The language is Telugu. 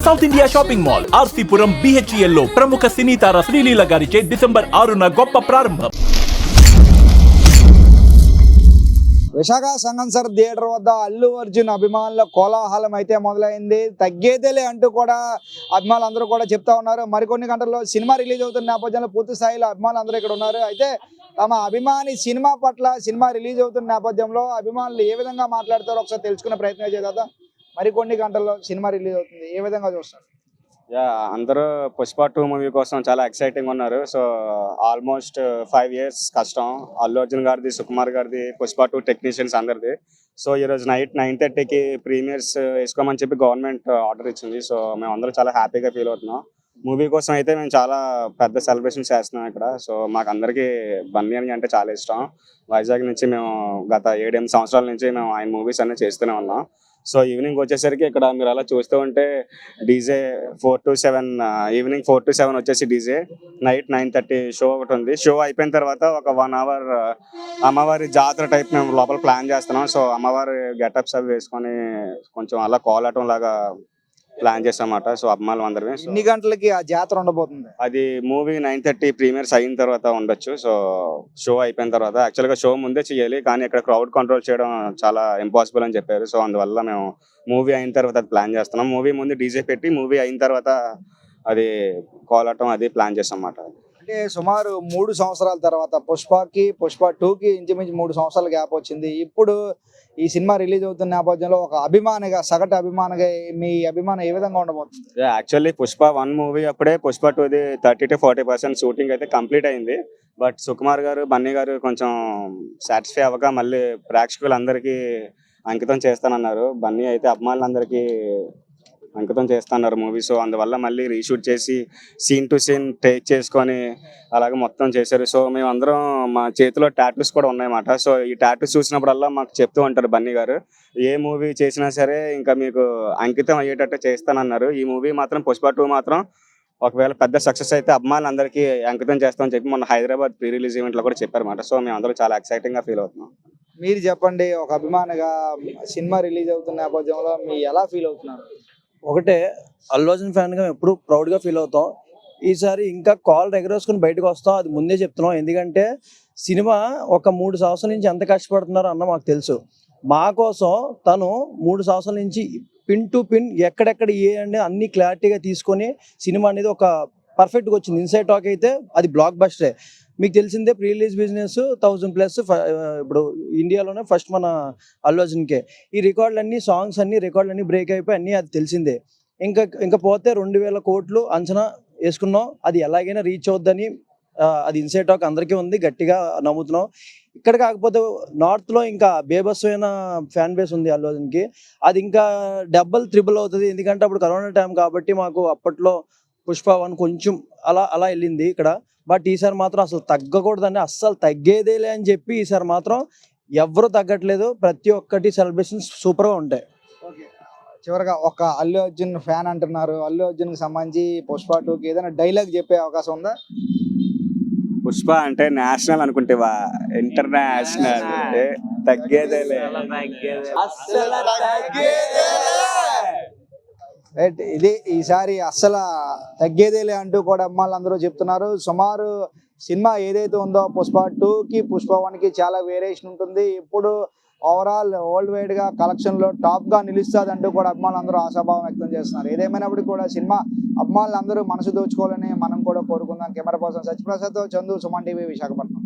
South India shopping mall RC Puram BHEL లో ప్రముఖ సినీ తార శ్రీలీల గారిచే డిసెంబర్ 6న గొప్ప ప్రారంభం. విశాఖ సంగంసర్ థియేటర్ వద్ద అల్లు అర్జున్ అభిమానుల కోలాహలం అయితే మొదలైంది. తగ్గేదేలే అంటూ కూడా అభిమానులు అందరూ కూడా చెప్తా ఉన్నారు. మరికొన్ని గంటల్లో సినిమా రిలీజ్ అవుతున్న నేపథ్యంలో పూర్తి స్థాయిలో అభిమానులు అందరూ ఇక్కడ ఉన్నారు. అయితే తమ అభిమాని సినిమా పట్ల సినిమా రిలీజ్ అవుతున్న నేపథ్యంలో అభిమానులు ఏ విధంగా మాట్లాడతారో ఒకసారి తెలుసుకునే ప్రయత్నం చేద్దాం. మరికొన్ని గంటల్లో సినిమా రిలీజ్ అవుతుంది, ఏ విధంగా చూస్తారు? అందరూ పుష్ప 2 మూవీ కోసం చాలా ఎక్సైటింగ్ ఉన్నారు. సో ఆల్మోస్ట్ 5 years కష్టం. అల్లు అర్జున్ గారిది, సుకుమార్ గారిది, పుష్ప 2 టెక్నీషియన్స్ అందరిది. సో ఈరోజు నైట్ 9:30కి ప్రీమియర్స్ వేసుకోమని చెప్పి గవర్నమెంట్ ఆర్డర్ ఇచ్చింది. సో మేము అందరూ చాలా హ్యాపీగా ఫీల్ అవుతున్నాం. మూవీ కోసం అయితే మేము చాలా పెద్ద సెలబ్రేషన్ చేస్తున్నాం ఇక్కడ. సో మాకు అందరికీ బన్నీ అంటే చాలా ఇష్టం. వైజాగ్ నుంచి మేము గత 7-8 సంవత్సరాల నుంచి మేము ఆయన మూవీస్ అన్నీ చేస్తూనే ఉన్నాం. సో ఈవినింగ్ వచ్చేసరికి ఇక్కడ మీరు అలా చూస్తూ ఉంటే డీజే 4 to 7 ఈవినింగ్ 4 to 7 వచ్చేసి డీజే, నైట్ 9:30 షో ఒకటి ఉంది. షో అయిపోయిన తర్వాత ఒక 1 hour అమ్మవారి జాతర టైప్ మేము లోపల ప్లాన్ చేస్తున్నాం. సో అమ్మవారి గెటప్స్ అవి వేసుకొని కొంచెం అలా కోలాటం లాగా ప్లాన్ చేసామన్నమాట. సో అభిమానులు అందరినీ. ఎన్ని గంటలకి ఆ జాతర ఉండబోతుంది? అది మూవీ 9:30 ప్రీమియర్స్ అయిన తర్వాత ఉండొచ్చు. సో షో అయిపోయిన తర్వాత యాక్చువల్గా షో ముందే చేయాలి, కానీ ఇక్కడ క్రౌడ్ కంట్రోల్ చేయడం చాలా ఇంపాసిబుల్ అని చెప్పారు. సో అందువల్ల మేము మూవీ అయిన తర్వాత అది ప్లాన్ చేస్తున్నాం. మూవీ ముందు డీజే పెట్టి మూవీ అయిన తర్వాత అది కోలాటం అది ప్లాన్ చేస్తాం అన్నమాట. అంటే సుమారు 3 సంవత్సరాల తర్వాత పుష్పకి పుష్ప 2కి ఇంచుమించు 3 సంవత్సరాల గ్యాప్ వచ్చింది. ఇప్పుడు ఈ సినిమా రిలీజ్ అవుతున్న నేపథ్యంలో ఒక అభిమానిగా, సగటు అభిమానిగా మీ అభిమానం ఏ విధంగా ఉండబోతుంది? యాక్చువల్లీ పుష్ప 1 మూవీ అప్పుడే పుష్ప 2ది 30 to 40% షూటింగ్ అయితే కంప్లీట్ అయింది. బట్ సుకుమార్ గారు, బన్నీ గారు కొంచెం సాటిస్ఫై అవ్వక మళ్ళీ ప్రేక్షకులందరికీ అంకితం చేస్తానన్నారు. బన్నీ అయితే అభిమానులందరికీ అంకితం చేస్తున్నారు మూవీ. సో అందువల్ల మళ్ళీ రీషూట్ చేసి సీన్ టు సీన్ టేక్ చేసుకొని అలాగే మొత్తం చేశారు. సో మేము అందరం మా చేతిలో టాటూస్ కూడా ఉన్నాయన్నమాట. సో ఈ టాటూస్ చూసినప్పుడల్లా మాకు చెప్తూ ఉంటారు బన్నీ గారు, ఏ మూవీ చేసినా సరే ఇంకా మీకు అంకితం అయ్యేటట్టు చేస్తానన్నారు. ఈ మూవీ మాత్రం పుష్ప 2 మాత్రం ఒకవేళ పెద్ద సక్సెస్ అయితే అభిమానులందరికీ అంకితం చేస్తామని చెప్పి మొన్న హైదరాబాద్ ప్రీ రిలీజ్ ఈవెంట్లో కూడా చెప్పారన్నమాట. సో మేము అందరూ చాలా ఎక్సైటింగ్గా ఫీల్ అవుతున్నాం. మీరు చెప్పండి, ఒక అభిమానిగా సినిమా రిలీజ్ అవుతున్న నేపథ్యంలో మీరు ఎలా ఫీల్ అవుతున్నారు? ఒకటే, అల్లు అర్జున్ ఫ్యాన్గా ఎప్పుడు ప్రౌడ్గా ఫీల్ అవుతాం. ఈసారి ఇంకా కాల్ ఎగరేసుకుని బయటకు వస్తాం, అది ముందే చెప్తున్నాం. ఎందుకంటే సినిమా ఒక 3 సంవత్సరాల నుంచి ఎంత కష్టపడుతున్నారో అన్న మాకు తెలుసు. మా కోసం తను 3 సంవత్సరాల నుంచి పిన్ టు పిన్ ఎక్కడెక్కడ ఏ అంటే అన్ని క్లారిటీగా తీసుకొని సినిమా అనేది ఒక పర్ఫెక్ట్గా వచ్చింది. ఇన్సైడ్ టాక్ అయితే అది బ్లాక్ బస్టరే. మీకు తెలిసిందే, ప్రీ రిలీజ్ బిజినెస్ 1000+ ఇప్పుడు ఇండియాలోనే ఫస్ట్ మన అల్లు అర్జున్కే. ఈ రికార్డులన్నీ, సాంగ్స్ అన్ని రికార్డులన్నీ బ్రేక్ అయిపోయి అన్నీ అది తెలిసిందే. ఇంకా పోతే 2000 కోట్లు అంచనా వేసుకున్నాం. అది ఎలాగైనా రీచ్ అవుద్దని అది ఇన్సైడ్ టాక్ అందరికీ ఉంది, గట్టిగా నమ్ముతున్నాం. ఇక్కడ కాకపోతే నార్త్లో ఇంకా బేబస్సైన ఫ్యాన్ బేస్ ఉంది అల్లు అర్జున్కి. అది ఇంకా డబుల్ త్రిబుల్ అవుతుంది. ఎందుకంటే అప్పుడు కరోనా టైం కాబట్టి మాకు అప్పట్లో పుష్ప 1 కొంచెం అలా వెళ్ళింది ఇక్కడ. బట్ ఈసారి మాత్రం అసలు తగ్గకూడదని, అస్సలు తగ్గేదేలే అని చెప్పి ఈసారి మాత్రం ఎవరు తగ్గట్లేదు. ప్రతి ఒక్కటి సెలబ్రేషన్స్ సూపర్గా ఉంటాయి. చివరిగా ఒక అల్లు అర్జున్ ఫ్యాన్ అంటున్నారు, అల్లు అర్జున్కి సంబంధించి పుష్ప 2కి ఏదైనా డైలాగ్ చెప్పే అవకాశం ఉందా? పుష్ప అంటే నేషనల్ అనుకుంటేవా, ఇంటర్నేషనల్ తగ్గేదేలే. రైట్, ఇది ఈసారి అస్సలు తగ్గేదేలే అంటూ కూడా అమ్మాయిలు అందరూ చెప్తున్నారు. సుమారు సినిమా ఏదైతే ఉందో పుష్ప 2కి పుష్ప 1కి చాలా వేరియేషన్ ఉంటుంది. ఇప్పుడు ఓవరాల్ వరల్డ్ వైడ్గా కలెక్షన్లో టాప్గా నిలుస్తుంది అంటూ కూడా అభిమానులు అందరూ ఆశాభావం వ్యక్తం చేస్తున్నారు. ఏదేమైనప్పటికీ కూడా సినిమా అభిమానులు అందరూ మనసు దోచుకోవాలని మనం కూడా కోరుకుందాం. కెమెరా పర్సన్ సత్యప్రసాద్తో చందు, సుమన్ టీవీ, విశాఖపట్నం.